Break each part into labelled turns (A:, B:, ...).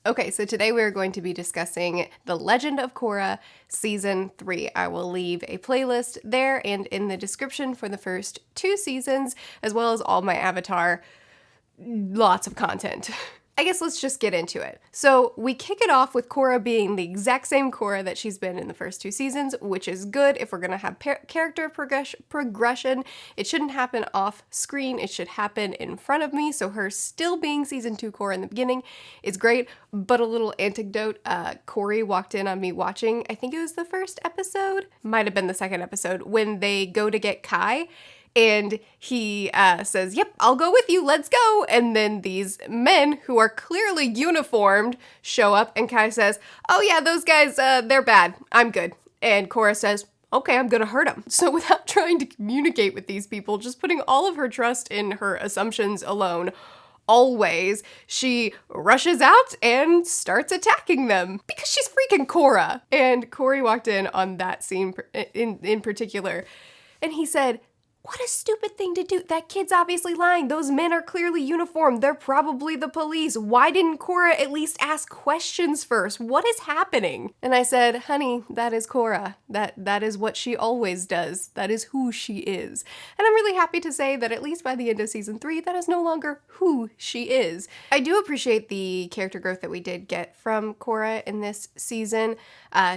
A: Okay, so today we're going to be discussing The Legend of Korra Season 3. I will leave a playlist there and in the description for the first 2 seasons, as well as all my Avatar. Lots of content. I guess let's just get into it. So we kick it off with Korra being the exact same Korra that she's been in the first 2 seasons, which is good if we're going to have character progression. It shouldn't happen off screen. It should happen in front of me. So her still being season 2 Korra in the beginning is great. But a little anecdote, Corey walked in on me watching, I think it was the first episode, might have been the second episode, when they go to get Kai. And he says, yep, I'll go with you, let's go. And then these men who are clearly uniformed show up and Kai says, oh yeah, those guys, they're bad, I'm good. And Korra says, okay, I'm gonna hurt them. So without trying to communicate with these people, just putting all of her trust in her assumptions alone, always, she rushes out and starts attacking them because she's freaking Korra. And Corey walked in on that scene in particular, and he said, what a stupid thing to do. That kid's obviously lying. Those men are clearly uniformed. They're probably the police. Why didn't Korra at least ask questions first? What is happening? And I said, honey, that is Korra. That is what she always does. That is who she is. And I'm really happy to say that at least by the end of season 3, that is no longer who she is. I do appreciate the character growth that we did get from Korra in this season.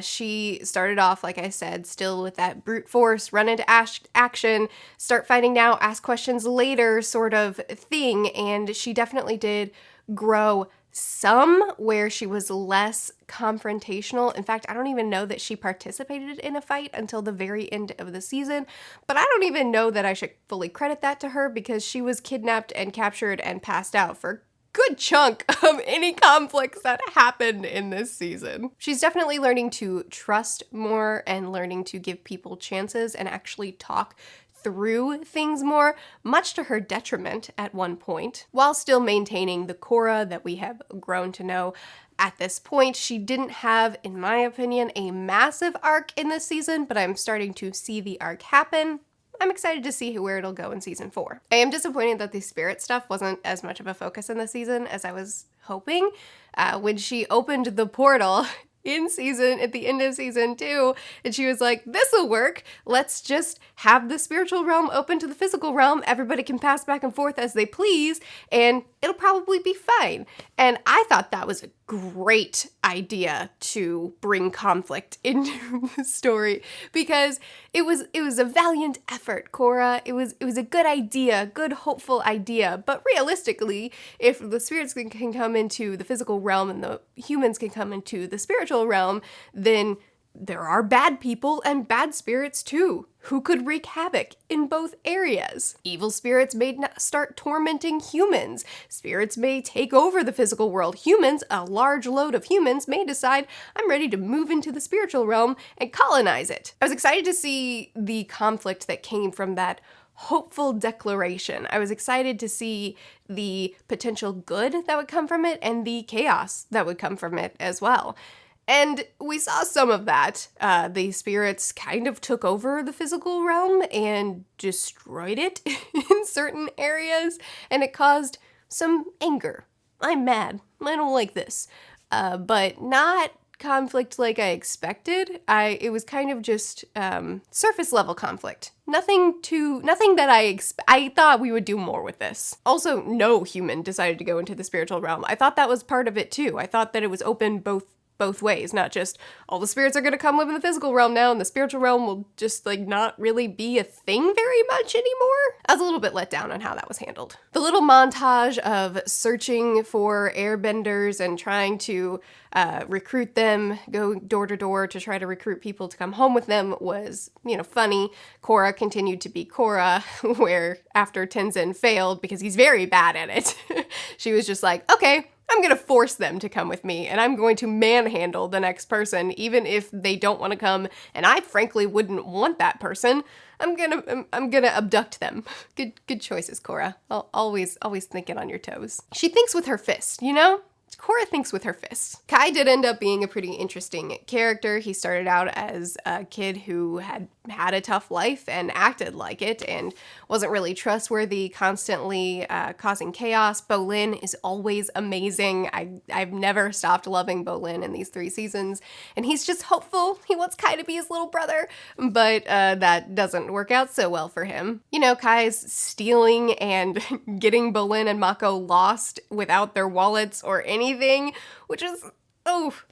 A: She started off, like I said, still with that brute force, run into action, start fighting now, ask questions later sort of thing. And she definitely did grow some where she was less confrontational. In fact, I don't even know that she participated in a fight until the very end of the season, but I don't even know that I should fully credit that to her because she was kidnapped and captured and passed out for good chunk of any conflicts that happened in this season. She's definitely learning to trust more and learning to give people chances and actually talk through things more, much to her detriment at one point, while still maintaining the Korra that we have grown to know. At this point, she didn't have, in my opinion, a massive arc in this season, but I'm starting to see the arc happen. I'm excited to see where it'll go in season 4. I am disappointed that the spirit stuff wasn't as much of a focus in the season as I was hoping. When she opened the portal at the end of season 2, and she was like, this'll work. Let's just have the spiritual realm open to the physical realm. Everybody can pass back and forth as they please, and it'll probably be fine. And I thought that was a great idea to bring conflict into the story because it was a valiant effort, Korra. It was a good idea, good hopeful idea. But realistically, if the spirits can come into the physical realm and the humans can come into the spiritual realm, then there are bad people and bad spirits too, who could wreak havoc in both areas. Evil spirits may start tormenting humans. Spirits may take over the physical world. Humans, a large load of humans, may decide, I'm ready to move into the spiritual realm and colonize it. I was excited to see the conflict that came from that hopeful declaration. I was excited to see the potential good that would come from it and the chaos that would come from it as well. And we saw some of that. The spirits kind of took over the physical realm and destroyed it in certain areas, and it caused some anger. I'm mad. I don't like this. But not conflict like I expected. It was kind of just surface level conflict. Nothing that I thought we would do more with this. Also, no human decided to go into the spiritual realm. I thought that was part of it too. I thought that it was open both ways, not just all the spirits are going to come live in the physical realm now and the spiritual realm will just not really be a thing very much anymore. I was a little bit let down on how that was handled. The little montage of searching for airbenders and trying to recruit them, go door to door to try to recruit people to come home with them was, funny. Korra continued to be Korra, where after Tenzin failed because he's very bad at it, she was just like, okay, I'm going to force them to come with me, and I'm going to manhandle the next person, even if they don't want to come, and I frankly wouldn't want that person. I'm gonna abduct them. Good choices, Korra. Always thinking on your toes. She thinks with her fist, Korra thinks with her fists. Kai did end up being a pretty interesting character. He started out as a kid who had had a tough life and acted like it and wasn't really trustworthy, constantly causing chaos. Bolin is always amazing. I've never stopped loving Bolin in these 3 seasons, and he's just hopeful. He wants Kai to be his little brother, but that doesn't work out so well for him. You know, Kai's stealing and getting Bolin and Mako lost without their wallets or anything, which is oof.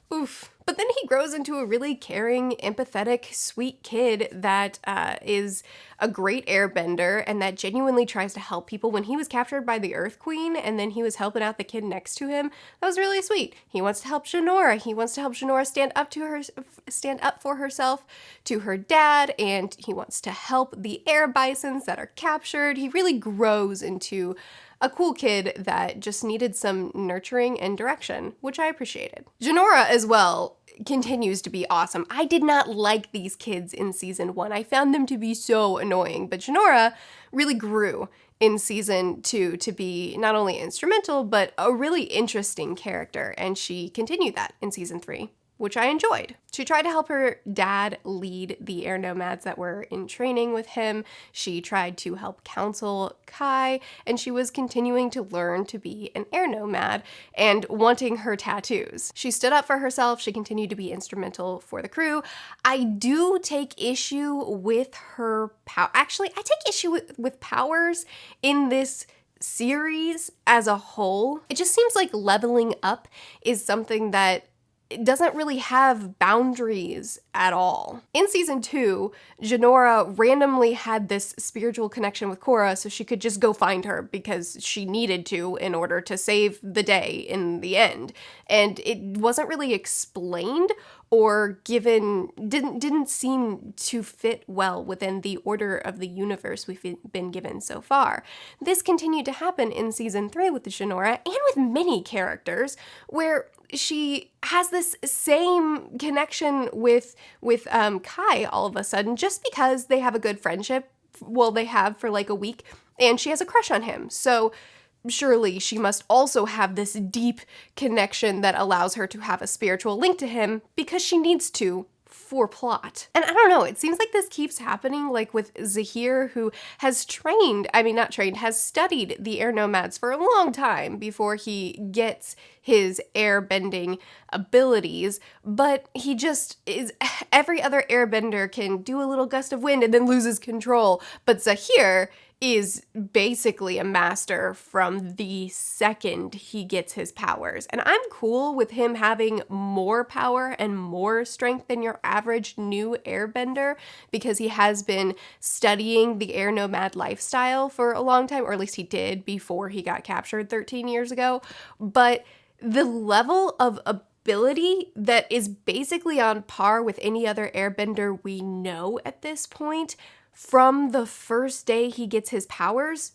A: But then he grows into a really caring, empathetic, sweet kid that is a great airbender and that genuinely tries to help people. When he was captured by the Earth Queen and then he was helping out the kid next to him, that was really sweet. He wants to help Jinora. He wants to help Jinora stand up for herself to her dad, and he wants to help the air bisons that are captured. He really grows into a cool kid that just needed some nurturing and direction, which I appreciated. Jinora as well continues to be awesome. I did not like these kids in season 1. I found them to be so annoying, but Jinora really grew in season 2 to be not only instrumental, but a really interesting character, and she continued that in season 3, which I enjoyed. She tried to help her dad lead the air nomads that were in training with him. She tried to help counsel Kai, and she was continuing to learn to be an air nomad and wanting her tattoos. She stood up for herself. She continued to be instrumental for the crew. I do take issue with her power. Actually, I take issue with powers in this series as a whole. It just seems like leveling up is something that it doesn't really have boundaries at all. In season 2, Jinora randomly had this spiritual connection with Korra, so she could just go find her because she needed to in order to save the day in the end. And it wasn't really explained or given, didn't seem to fit well within the order of the universe we've been given so far. This continued to happen in season 3 with Jinora and with many characters, where she has this same connection with Kai all of a sudden just because they have a good friendship. Well, they have for like a week, and she has a crush on him. So surely she must also have this deep connection that allows her to have a spiritual link to him because she needs to for plot. And I don't know, it seems like this keeps happening, like with Zahir, who has has studied the air nomads for a long time before he gets his airbending abilities, but he just is, every other airbender can do a little gust of wind and then loses control, but Zahir is basically a master from the second he gets his powers. And I'm cool with him having more power and more strength than your average new airbender because he has been studying the air nomad lifestyle for a long time, or at least he did before he got captured 13 years ago. But the level of ability that is basically on par with any other airbender we know at this point, from the first day he gets his powers,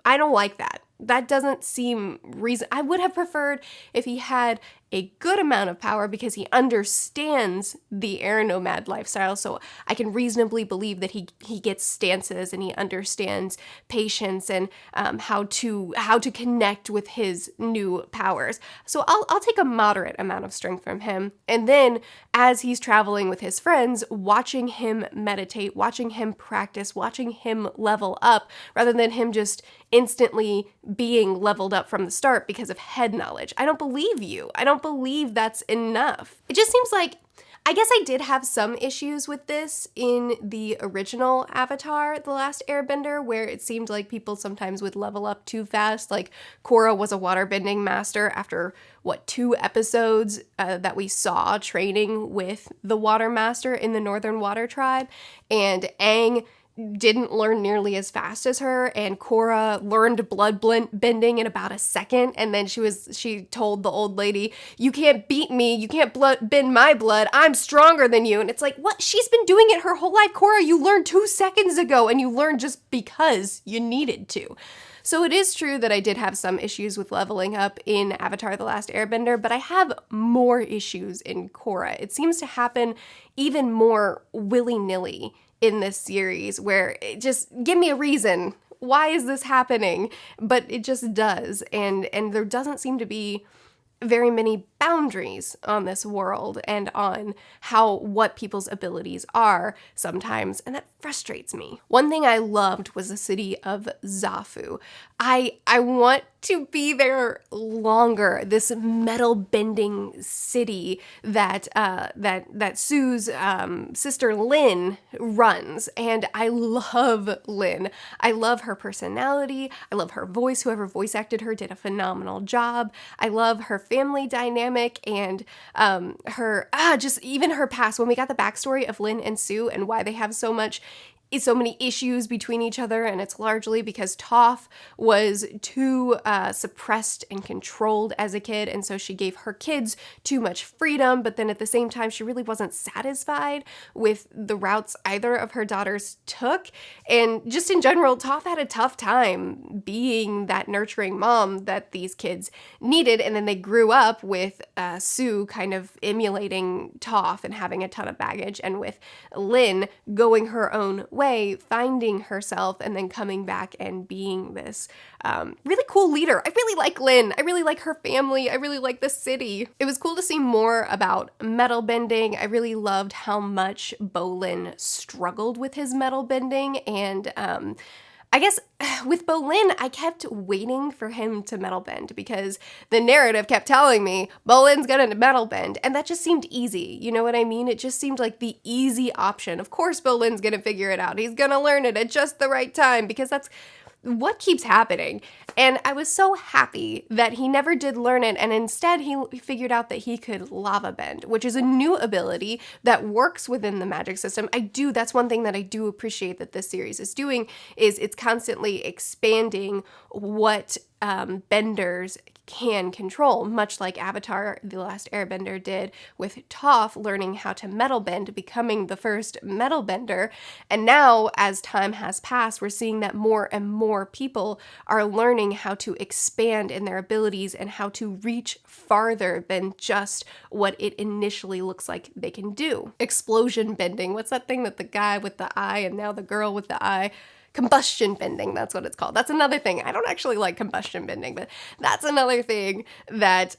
A: I don't like that. That doesn't seem reason. I would have preferred if he had a good amount of power because he understands the air nomad lifestyle, so I can reasonably believe that he gets stances and he understands patience and how to connect with his new powers. So I'll take a moderate amount of strength from him, and then as he's traveling with his friends, watching him meditate, watching him practice, watching him level up, rather than him just instantly being leveled up from the start because of head knowledge. I don't believe you. I don't believe that's enough. It just seems like, I guess I did have some issues with this in the original Avatar, The Last Airbender, where it seemed like people sometimes would level up too fast. Like Korra was a waterbending master after, 2 episodes that we saw training with the water master in the Northern Water Tribe, and Aang didn't learn nearly as fast as her, and Korra learned blood bending in about a second, and then she told the old lady, "You can't beat me, you can't bend my blood, I'm stronger than you." And it's like, what? She's been doing it her whole life. Korra, you learned 2 seconds ago, and you learned just because you needed to. So it is true that I did have some issues with leveling up in Avatar: The Last Airbender, but I have more issues in Korra. It seems to happen even more willy-nilly in this series, where it just, give me a reason. Why is this happening? But it just does. And there doesn't seem to be very many boundaries on this world and on what people's abilities are sometimes, and that frustrates me. One thing I loved was the city of Zaofu. I want to be there longer. This metal bending city that Sue's sister Lin runs, and I love Lin. I love her personality. I love her voice. Whoever voice acted her did a phenomenal job. I love her family dynamic and just even her past. When we got the backstory of Lin and Sue and why they have so many issues between each other, and it's largely because Toph was too suppressed and controlled as a kid, and so she gave her kids too much freedom, but then at the same time she really wasn't satisfied with the routes either of her daughters took. And just in general, Toph had a tough time being that nurturing mom that these kids needed, and then they grew up with Sue kind of emulating Toph and having a ton of baggage, and with Lin going her own way, finding herself, and then coming back and being this really cool leader. I really like Lin. I really like her family. I really like the city. It was cool to see more about metal bending. I really loved how much Bolin struggled with his metal bending, and I guess with Bolin, I kept waiting for him to metal bend because the narrative kept telling me Bolin's gonna metal bend, and that just seemed easy. You know what I mean? It just seemed like the easy option. Of course Bolin's gonna figure it out. He's gonna learn it at just the right time because that's what keeps happening. And I was so happy that he never did learn it, and instead he figured out that he could lava bend, which is a new ability that works within the magic system. That's one thing that I do appreciate that this series is doing, is it's constantly expanding what benders can control, much like Avatar: The Last Airbender did with Toph learning how to metal bend, becoming the first metal bender. And now, as time has passed, we're seeing that more and more people are learning how to expand in their abilities and how to reach farther than just what it initially looks like they can do. Explosion bending. What's that thing that the guy with the eye and now the girl with the eye? Combustion bending, that's what it's called. That's another thing. I don't actually like combustion bending, but that's another thing that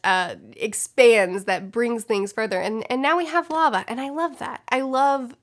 A: expands, that brings things further. And now we have lava, and I love that. I love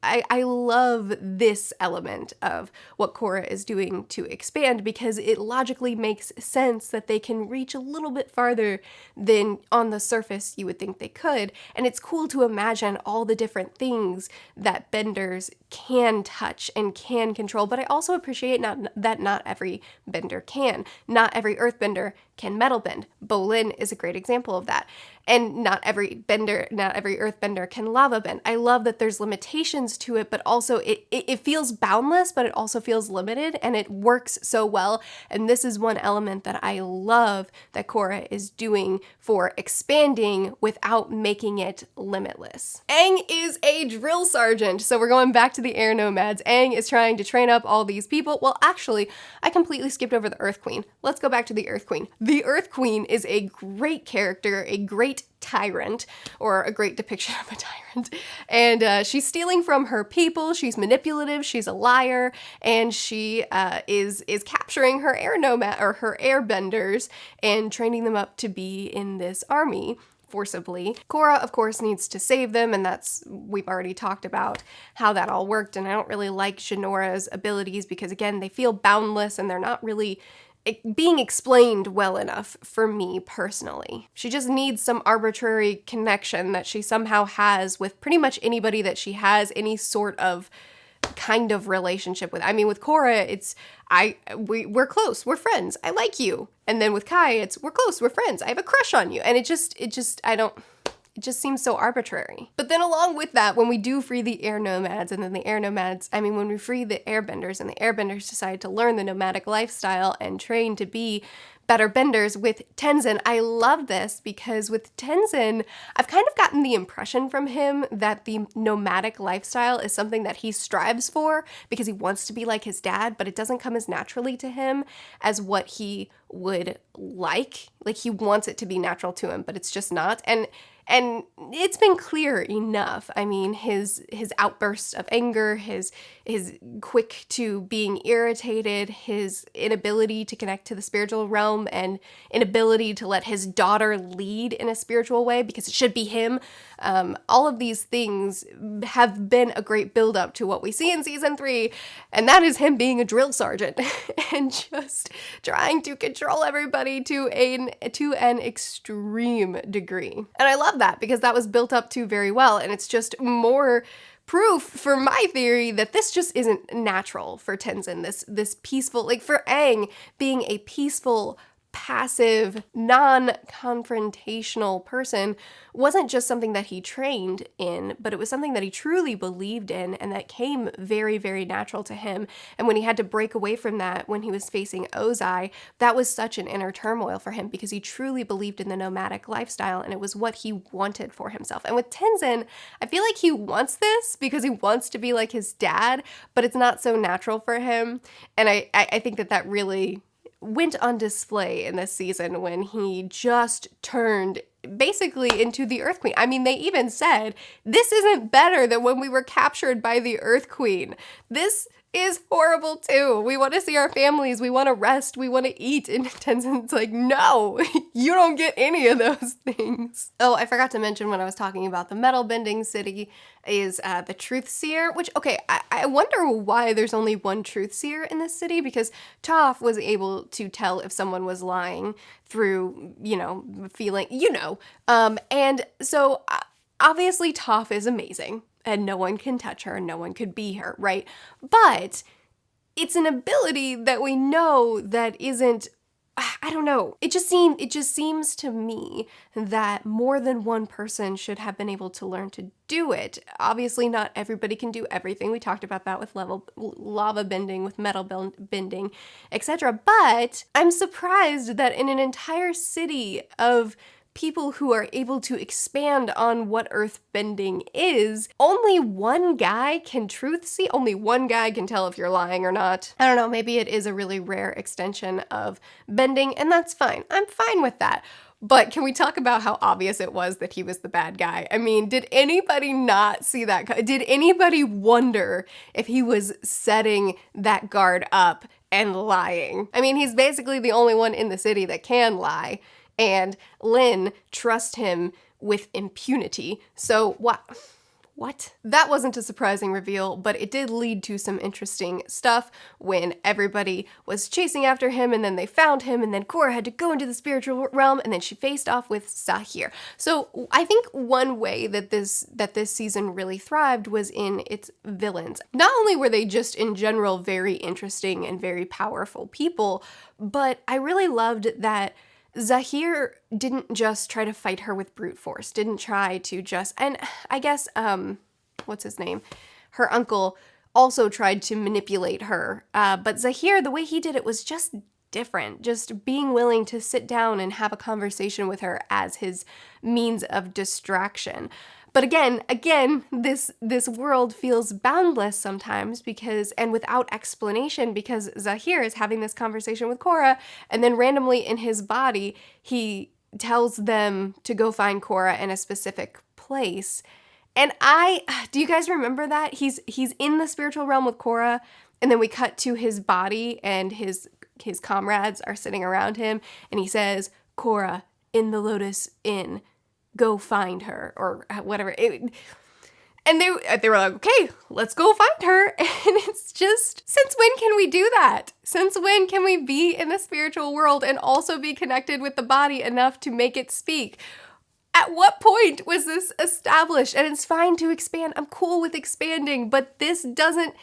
A: this element of what Korra is doing to expand, because it logically makes sense that they can reach a little bit farther than on the surface you would think they could. And it's cool to imagine all the different things that benders can touch and can control, but I also appreciate that not every bender can. Not every earthbender can metal bend. Bolin is a great example of that. And not every earthbender can lava bend. I love that there's limitations to it, but also it feels boundless, but it also feels limited, and it works so well. And this is one element that I love that Korra is doing for expanding without making it limitless. Aang is a drill sergeant, so we're going back to the air nomads. Aang is trying to train up all these people. Well, actually, I completely skipped over the Earth Queen. Let's go back to the Earth Queen. The Earth Queen is a great character, a great tyrant, or a great depiction of a tyrant, and she's stealing from her people. She's manipulative, she's a liar, and she is capturing her air nomad or her airbenders and training them up to be in this army forcibly. Korra, of course, needs to save them, and we've already talked about how that all worked, and I don't really like Jinora's abilities because, again, they feel boundless and they're not really being explained well enough for me personally. She just needs some arbitrary connection that she somehow has with pretty much anybody that she has any sort of kind of relationship with. I mean, with Korra, we're close, we're friends, I like you. And then with Kai, we're close, we're friends, I have a crush on you. And it just seems so arbitrary. But then along with that, when we do free the air nomads, and then when we free the airbenders, and the airbenders decide to learn the nomadic lifestyle and train to be better benders with Tenzin. I love this because with Tenzin, I've kind of gotten the impression from him that the nomadic lifestyle is something that he strives for because he wants to be like his dad, but it doesn't come as naturally to him as what he would like. Like, he wants it to be natural to him, but it's just not. And And it's been clear enough. I mean, his outbursts of anger, his quick to being irritated, his inability to connect to the spiritual realm, and inability to let his daughter lead in a spiritual way because it should be him. All of these things have been a great build-up to what we see in season 3, and that is him being a drill sergeant and just trying to control everybody to an extreme degree. And I love that because that was built up to very well, and it's just more proof for my theory that this just isn't natural for Tenzin. This peaceful, like for Aang being a peaceful, passive, non-confrontational person wasn't just something that he trained in, but it was something that he truly believed in and that came very, very natural to him. And when he had to break away from that when he was facing Ozai, that was such an inner turmoil for him because he truly believed in the nomadic lifestyle and it was what he wanted for himself. And with Tenzin, I feel like he wants this because he wants to be like his dad, but it's not so natural for him. And I think that really went on display in this season when he just turned basically into the Earth Queen. I mean, they even said, this isn't better than when we were captured by the Earth Queen. This is horrible too. We want to see our families. We want to rest. We want to eat. And Tenzin's like, no, you don't get any of those things. Oh, I forgot to mention when I was talking about the metal bending city is the Truthseer, which, okay, I wonder why there's only one Truthseer in this city because Toph was able to tell if someone was lying through, feeling, and so obviously Toph is amazing. And no one can touch her, no one could be her, right? But it's an ability that we know that isn't, I don't know. It just seems to me that more than one person should have been able to learn to do it. Obviously, not everybody can do everything. We talked about that with lava bending, with metal bending, etc. But I'm surprised that in an entire city of people who are able to expand on what earthbending is, only one guy can truth see, only one guy can tell if you're lying or not. I don't know, maybe it is a really rare extension of bending, and that's fine. I'm fine with that. But can we talk about how obvious it was that he was the bad guy? I mean, did anybody not see that? Did anybody wonder if he was setting that guard up and lying? I mean, he's basically the only one in the city that can lie. And Lin trusts him with impunity. So what? That wasn't a surprising reveal, but it did lead to some interesting stuff when everybody was chasing after him and then they found him and then Korra had to go into the spiritual realm and then she faced off with Zahir. So I think one way that this season really thrived was in its villains. Not only were they just in general very interesting and very powerful people, but I really loved that Zahir didn't just try to fight her with brute force, didn't try to just, and I guess, what's his name? Her uncle also tried to manipulate her, but Zahir, the way he did it was just different, just being willing to sit down and have a conversation with her as his means of distraction. But again, this world feels boundless sometimes because, and without explanation, because Zahir is having this conversation with Korra, and then randomly in his body, he tells them to go find Korra in a specific place. And do you guys remember that? He's in the spiritual realm with Korra, and then we cut to his body, and his comrades are sitting around him, and he says, Korra, in the Lotus Inn. Go find her, or whatever. And they were like, okay, let's go find her. And it's just, since when can we do that? Since when can we be in the spiritual world and also be connected with the body enough to make it speak? At what point was this established? And it's fine to expand. I'm cool with expanding, but this doesn't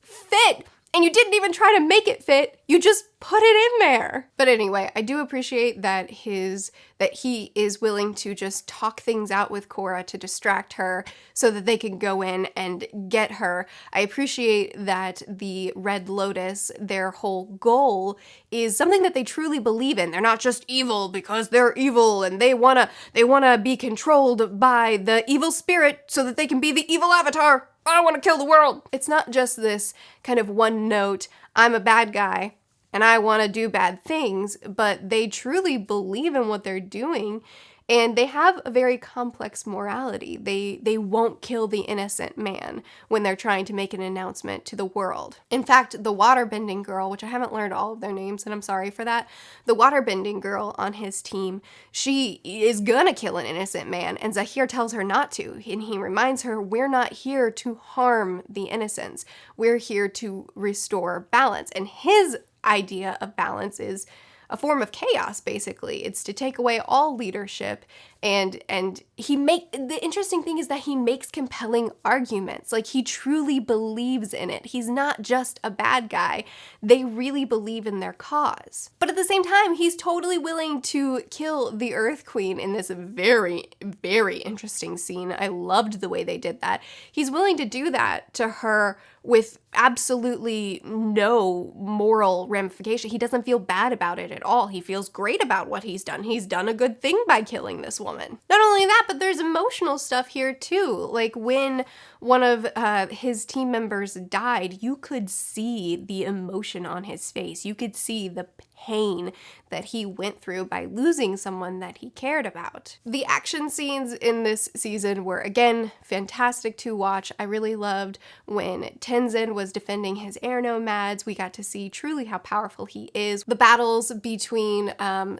A: fit. And you didn't even try to make it fit. You just put it in there. But anyway, I do appreciate that he is willing to just talk things out with Korra to distract her so that they can go in and get her. I appreciate that the Red Lotus, their whole goal, is something that they truly believe in. They're not just evil because they're evil and they wanna be controlled by the evil spirit so that they can be the evil avatar. I want to kill the world. It's not just this kind of one note, I'm a bad guy and I want to do bad things, but they truly believe in what they're doing. And they have a very complex morality. They won't kill the innocent man when they're trying to make an announcement to the world. In fact, the waterbending girl, which I haven't learned all of their names, and I'm sorry for that, the waterbending girl on his team, she is gonna kill an innocent man, and Zahir tells her not to, and he reminds her, we're not here to harm the innocents. We're here to restore balance. And his idea of balance is a form of chaos, basically. It's to take away all leadership, and the interesting thing is that he makes compelling arguments. Like, he truly believes in it. He's not just a bad guy. They really believe in their cause. But at the same time, he's totally willing to kill the Earth Queen in this very, very interesting scene. I loved the way they did that. He's willing to do that to her with absolutely no moral ramification. He doesn't feel bad about it at all. He feels great about what he's done. He's done a good thing by killing this woman. Not only that, but there's emotional stuff here too. Like, when one of his team members died, you could see the emotion on his face. You could see the pain that he went through by losing someone that he cared about. The action scenes in this season were, again, fantastic to watch. I really loved when Tenzin was defending his air nomads. We got to see truly how powerful he is. The battles between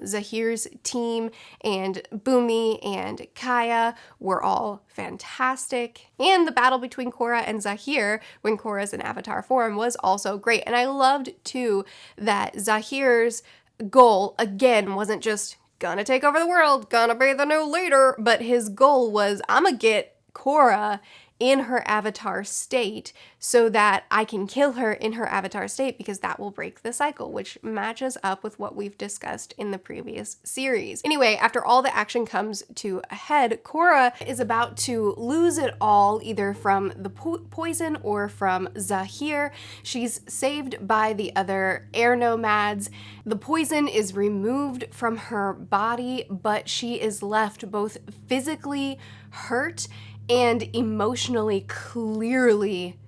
A: Zahir's team and Bumi and Kaya were all fantastic. And the battle between Korra and Zahir, when Korra's in Avatar form, was also great. And I loved, too, that Zahir's goal, again, wasn't just gonna take over the world, gonna be the new leader, but his goal was, I'm gonna get Korra in her avatar state so that I can kill her in her avatar state, because that will break the cycle, which matches up with what we've discussed in the previous series. Anyway, after all the action comes to a head, Korra is about to lose it all, either from the poison or from Zahir. She's saved by the other air nomads. The poison is removed from her body, but she is left both physically hurt and emotionally clearly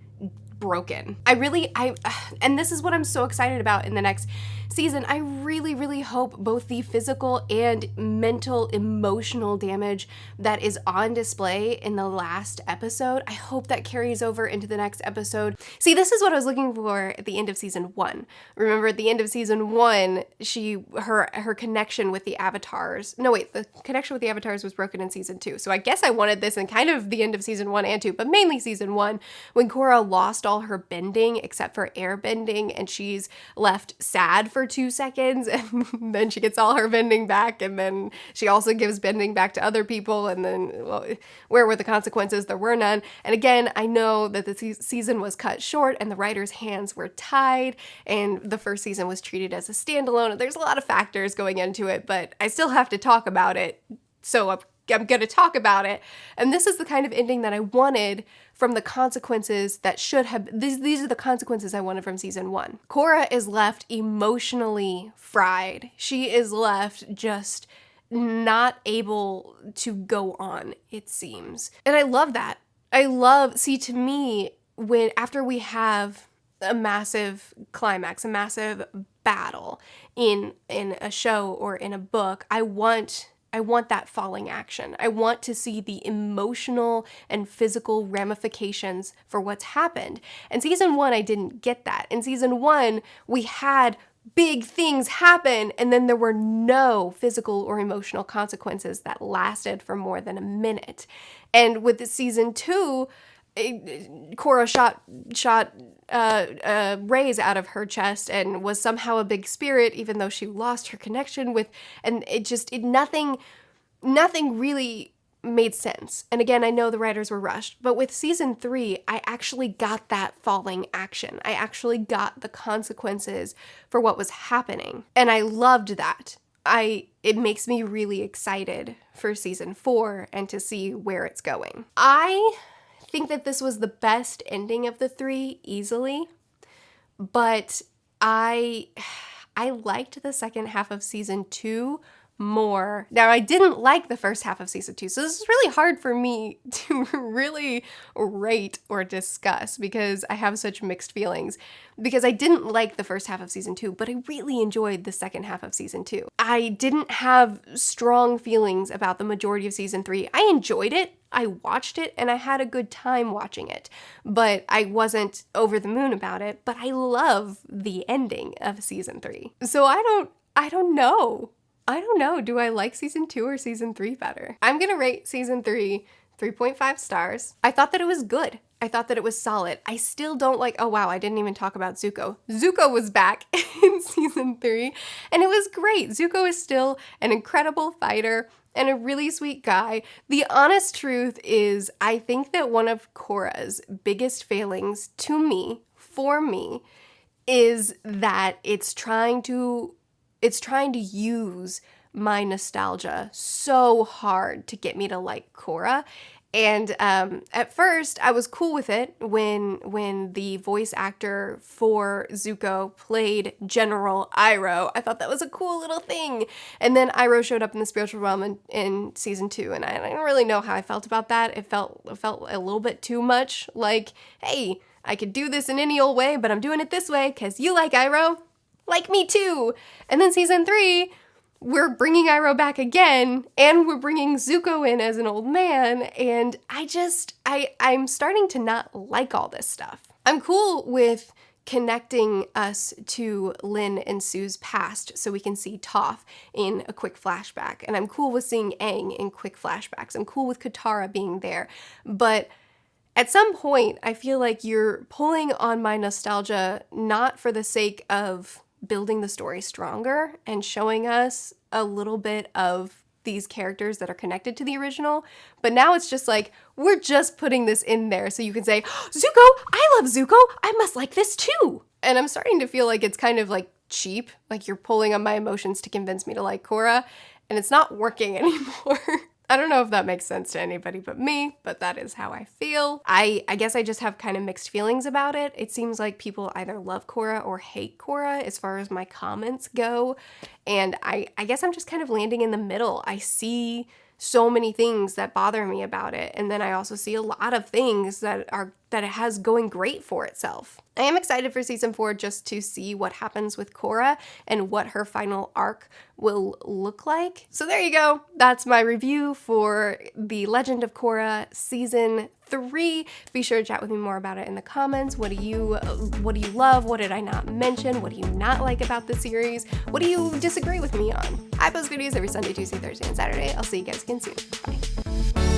A: broken. And this is what I'm so excited about in the next season. I really, really hope both the physical and mental, emotional damage that is on display in the last episode, I hope that carries over into the next episode. See, this is what I was looking for at the end of season 1. Remember, at the end of season 1, her connection with the avatars, the connection with the avatars was broken in season 2. So I guess I wanted this in kind of the end of season 1 and 2, but mainly season 1, when Korra lost all her bending except for air bending, and she's left sad for 2 seconds, and then she gets all her bending back, and then she also gives bending back to other people, and then, well, where were the consequences? There were none. And again, I know that the season was cut short and the writers' hands were tied, and the first season was treated as a standalone. There's a lot of factors going into it, but I still have to talk about it, so I'm going to talk about it. And this is the kind of ending that I wanted from the consequences that should have, these are the consequences I wanted from season 1. Korra is left emotionally fried. She is left just not able to go on, it seems. And I love that. To me, after we have a massive climax, a massive battle in a show or in a book, I want that falling action. I want to see the emotional and physical ramifications for what's happened. In season 1, I didn't get that. In season 1, we had big things happen, and then there were no physical or emotional consequences that lasted for more than a minute. And with season 2, Korra shot rays out of her chest and was somehow a big spirit, even though she lost her connection with, and nothing really made sense. And again, I know the writers were rushed, but with season 3, I actually got that falling action. I actually got the consequences for what was happening, and I loved that. It makes me really excited for season 4 and to see where it's going. I think that this was the best ending of the 3 easily, but I liked the second half of season 2 more. Now, I didn't like the first half of season 2, so this is really hard for me to really rate or discuss because I have such mixed feelings. Because I didn't like the first half of season 2, but I really enjoyed the second half of season 2. I didn't have strong feelings about the majority of season 3. I enjoyed it, I watched it, and I had a good time watching it. But I wasn't over the moon about it, but I love the ending of season 3. So I don't know. Do I like season 2 or season 3 better? I'm gonna rate season 3 3.5 stars. I thought that it was good. I thought that it was solid. I still don't like, oh wow, I didn't even talk about Zuko. Zuko was back in season 3, and it was great. Zuko is still an incredible fighter and a really sweet guy. The honest truth is, I think that one of Korra's biggest failings for me, is that it's trying to use my nostalgia so hard to get me to like Korra. And at first, I was cool with it when the voice actor for Zuko played General Iroh. I thought that was a cool little thing. And then Iroh showed up in the spiritual realm in season 2, and I didn't really know how I felt about that. It felt a little bit too much like, hey, I could do this in any old way, but I'm doing it this way because you like Iroh. Like me too. And then season 3, we're bringing Iroh back again, and we're bringing Zuko in as an old man, and I'm starting to not like all this stuff. I'm cool with connecting us to Lin and Sue's past so we can see Toph in a quick flashback, and I'm cool with seeing Aang in quick flashbacks. I'm cool with Katara being there, but at some point, I feel like you're pulling on my nostalgia not for the sake of building the story stronger and showing us a little bit of these characters that are connected to the original, but now it's just like, we're just putting this in there so you can say, Zuko, I love Zuko, I must like this too. And I'm starting to feel like it's kind of like cheap, like you're pulling on my emotions to convince me to like Korra, and it's not working anymore. I don't know if that makes sense to anybody but me, but that is how I feel. I guess I just have kind of mixed feelings about it. It seems like people either love Korra or hate Korra as far as my comments go. And I guess I'm just kind of landing in the middle. I see so many things that bother me about it. And then I also see a lot of things that it has going great for itself. I am excited for season 4 just to see what happens with Korra and what her final arc will look like. So there you go. That's my review for The Legend of Korra season 3. Be sure to chat with me more about it in the comments. What do you love? What did I not mention? What do you not like about the series? What do you disagree with me on? I post videos every Sunday, Tuesday, Thursday, and Saturday. I'll see you guys again soon. Bye.